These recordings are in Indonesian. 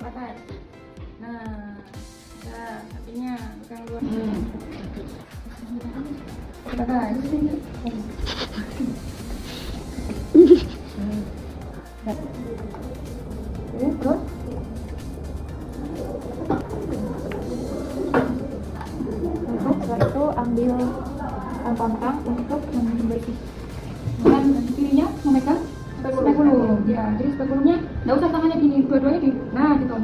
pakai. Nah, ya sapinya pegang luar. Pakai. Terus setelah itu ambil pangkang untuk membersihkan pilihnya memegang spekulum ya, jadi spekulumnya nggak usah tangannya gini, dua-duanya di gitu.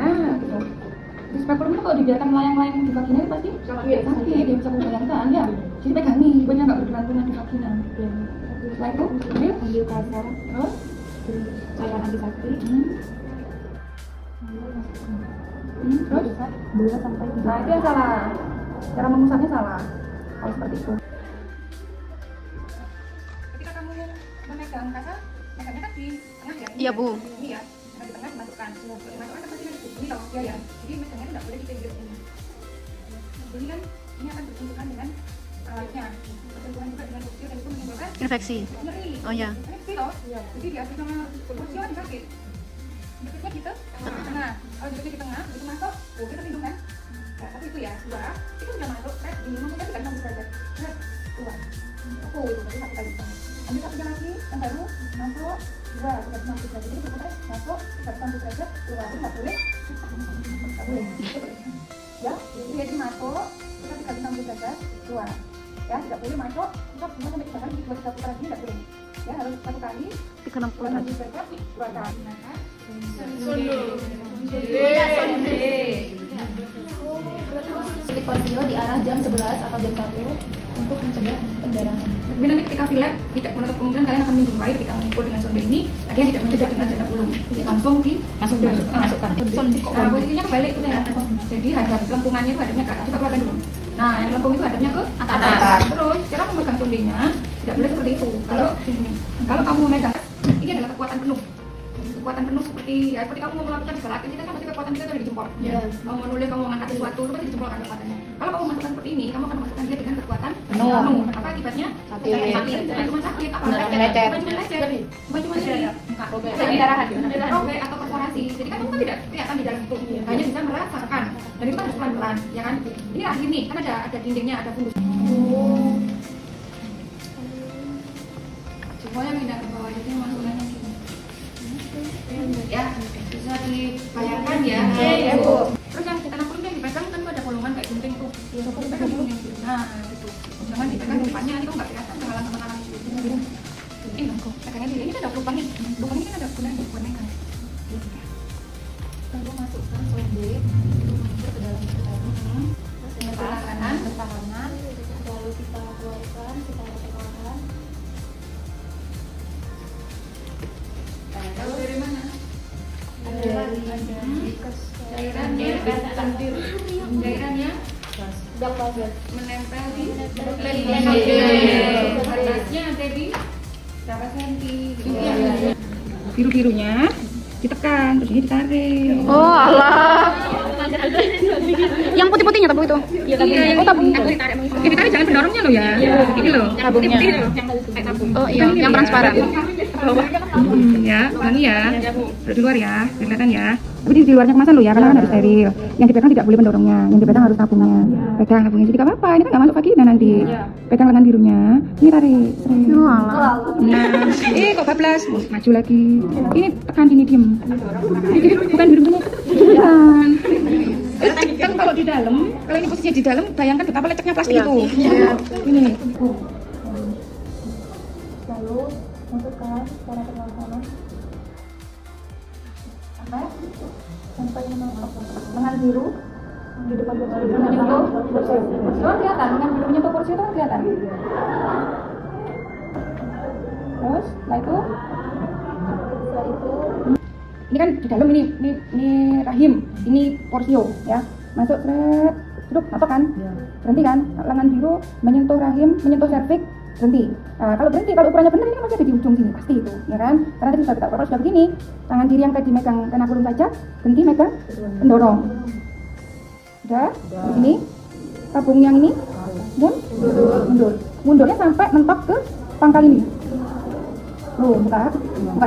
Di spekulum itu kalau dibiarkan melayang-layang di vagina itu pasti sakit, dia bisa membayangkan ya, jadi pegang nih banyak nggak bergelantungan di vagina. Setelah itu ambil kasar, terus cairan antiseptik. Terus 2 sampai 3. Nah, itu yang salah. Cara mengusapnya salah. Kalau seperti itu. Ketika kamu memegang kasar, megangnya kan di tengah ya. Iya, Bu. Ini ya. Di tengah dimasukkan. Dimasukkan ke posisi ini toh, ya ya. Jadi megangnya tidak boleh di pinggir ini. Jadi kan ini akan bersentuhan dengan alatnya. Bersentuhan juga dengan kursi dan itu menimbulkan Infeksi. nyeri. Oh ya. Infeksi toh. Jadi diadu sama kursi kan sakit. Dekatnya gitu. Nah, kalau dekatnya di tengah, itu masuk. Oh, kita lindung kan? Nah, tapi itu ya, 2. Itu udah masuk, ini maksudnya tidak bisa derajat. 2. Oh, itu berarti satu kali setengah. Ambil satunya lagi, yang baru, masuk. 2, 360 derajat. Jadi berputar, masuk, 160 derajat, keluar. Itu nggak boleh. Nggak boleh. Ya, jadi masuk, kita 360 derajat, keluar. Ya, tidak boleh masuk, kita cuma sampai 3 kali, 2 putaran ini nggak boleh. Ya, harus 1 kali, 360 derajat, keluarkan. Titik konsilo di arah jam 11 atau jam 1 untuk mencegah pendarahan. Tapi nanti ketika filet tidak menutup kemungkinan kalian akan menjumpai ketika mengukur dengan sonde ini, ada yang tidak mencegah dengan janda belum, langsung dimasukkan. Nah, posisinya kebalik itu ya. Jadi hadap lengkungannya itu hadapnya ke atas, coba keluarkan dulu. Nah, yang lengkung itu hadapnya ke atas. Terus cara memegang sondenya tidak boleh seperti itu. Kalau kamu memegang, ini adalah kekuatan penuh. Kekuatan penuh seperti kamu mau melakukan segala aktivitas kan pasti kekuatan kita ada di jempol. Kamu mau nulis, kamu mau ngangkat sesuatu, itu pasti di jempol kan kekuatannya. Kalau kamu masukkan seperti ini, kamu akan masukkan dia dengan kekuatan penuh. Apa akibatnya? Sakit. Cuma sakit, apa lecet. Bukan cuma lecet. Pendarahan, robek atau perforasi. Jadi kan kamu kan tidak kelihatan di dalam itu. Hanya bisa merasakan. Dan itu kan harus pelan-pelan, ya kan? Ini rahim nih, kan ada dindingnya, ada fundus. Semuanya pindah ke bawah, jadi masukkan lagi. Ya, bisa dibayangkan ya. Ya, Bu. Terus yang kita nampung yang dipegang kan ada bolongan kayak gunting tuh. Dipegang dulu. Nah, gitu. Jangan dipegang depannya, nanti kok nggak kelihatan penghalang sama tangan. Ini loh, pegangnya dulu. Ini kan ada lubang nih. Lubang ini kan ada gunanya buat megang. Lalu masukkan sonde ke dalam pertahanan. Pertahanan. Lalu kita keluarkan, kita keluarkan. Tahu dari mana? Cairannya menempel di atasnya ada di berapa senti? Biru-birunya ditekan, terus ini ditarik. Oh, alah. Yang putih-putihnya tabung itu. Oh, tabungnya. Ini ditarik jangan pendorongnya loh ya. Ini loh. Tabungnya. Oh iya, yang transparan. Ya, ulangi ya. Di luar ya, kelihatan ya. Tapi di luarnya kemasan loh ya, karena kan harus steril. Yang dipegang tidak boleh pendorongnya, yang dipegang harus tabungnya. Pegang tabungnya, jadi gak apa-apa, ini kan gak masuk vagina nanti. Pegang lengan birunya, ini tarik. Nah, kok bablas, maju lagi. Ini tekan sini diem. Jadi bukan birunya, bukan. Kan kalau di dalam, kalau ini posisinya di dalam, bayangkan betapa leceknya plastik itu. Ini. Lalu masukkan secara perlahan-lahan sampai lengan biru di depan menyentuh kursi. Oh, kelihatan lengan biru menyentuh kursi itu kan kelihatan. Terus setelah itu ini kan di dalam ini rahim, ini porsio ya. Masuk seret, duduk, atau kan? Berhenti kan? Lengan biru menyentuh rahim, menyentuh serviks, berhenti. Nah, kalau berhenti, kalau ukurannya benar ini kan masih ada di ujung sini, pasti itu, ya kan? Karena tadi sudah kita ukur, sudah begini, tangan kiri yang tadi megang tenakulum saja, berhenti megang pendorong. Sudah, di sini, tabung yang ini, mundurnya sampai mentok ke pangkal ini. Loh, buka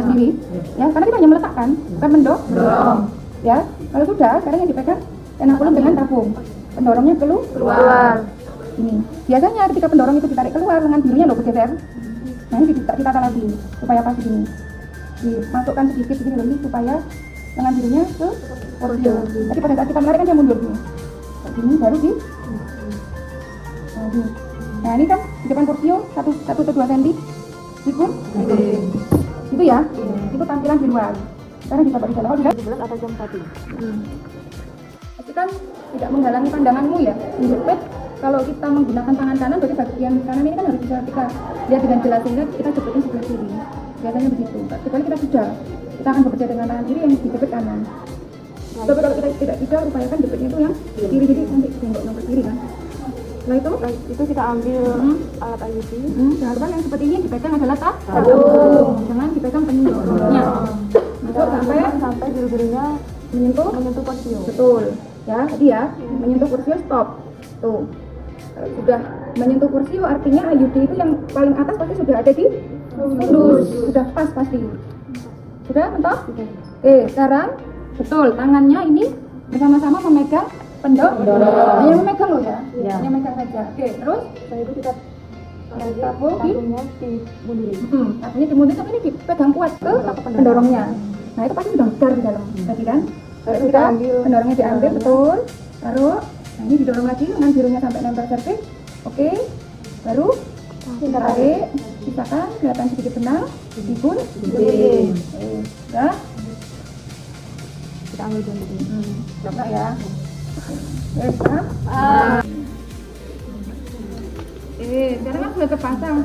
sendiri, ya, karena kita hanya meletakkan, bukan mendorong. Ya, kalau sudah, sekarang yang dipegang enakulum dengan tabung. Pendorongnya keluar. Ini. Biasanya ketika pendorong itu ditarik keluar, lengan birunya loh bergeser. Nah ini ditata lagi supaya pas begini. Dimasukkan sedikit begini lagi supaya lengan birunya ke porsio. Tapi pada saat kita menarik kan dia mundur gini. Begini baru di. Nah ini kan di depan porsio 1 atau 2 cm. Ikut. Itu ya. Itu tampilan di luar. Sekarang kita bagi dalam sudah 11 atau jam 1. Pastikan tidak menghalangi pandanganmu ya. Menjepit kalau kita menggunakan tangan kanan berarti bagian kanan ini kan harus bisa kita lihat dengan jelas sehingga kita jepitin sebelah kiri. Biasanya begitu. Kecuali kita sudah, kita akan bekerja dengan tangan kiri yang dijepit kanan. Tapi kalau kita tidak bisa, upayakan jepitnya itu yang kiri, jadi nanti tembok nomor kiri kan. Setelah itu kita ambil alat IUD. Seharusnya yang seperti ini dipegang adalah tabung. Jangan dipegang pendorongnya. Masuk sampai biru-birunya menyentuh porsio. Betul. Ya, tadi ya, menyentuh porsio stop. Tuh. Kalau sudah menyentuh porsio artinya IUD itu yang paling atas pasti sudah ada di fundus. Sudah pas pasti. Sudah mentok? Oke, sekarang betul tangannya ini bersama-sama memegang pendorong. Hanya memegang loh ya. Hanya memegang saja. Oke, terus setelah itu kita tabungnya dimundurin. Tabungnya dimundurin tapi ini dipegang kuat ke pendorongnya. Nah itu pasti sudah besar di dalam tadi kan. Kalau sudah pendorongnya diambil betul, taruh. Nah ini didorong lagi dengan birunya sampai nempel serviks. Oke, baru kita tarik, sisakan kelihatan sedikit benang, dibun. Sudah. Kita ambil dulu. Coba ya. Sekarang. Sekarang kan sudah terpasang.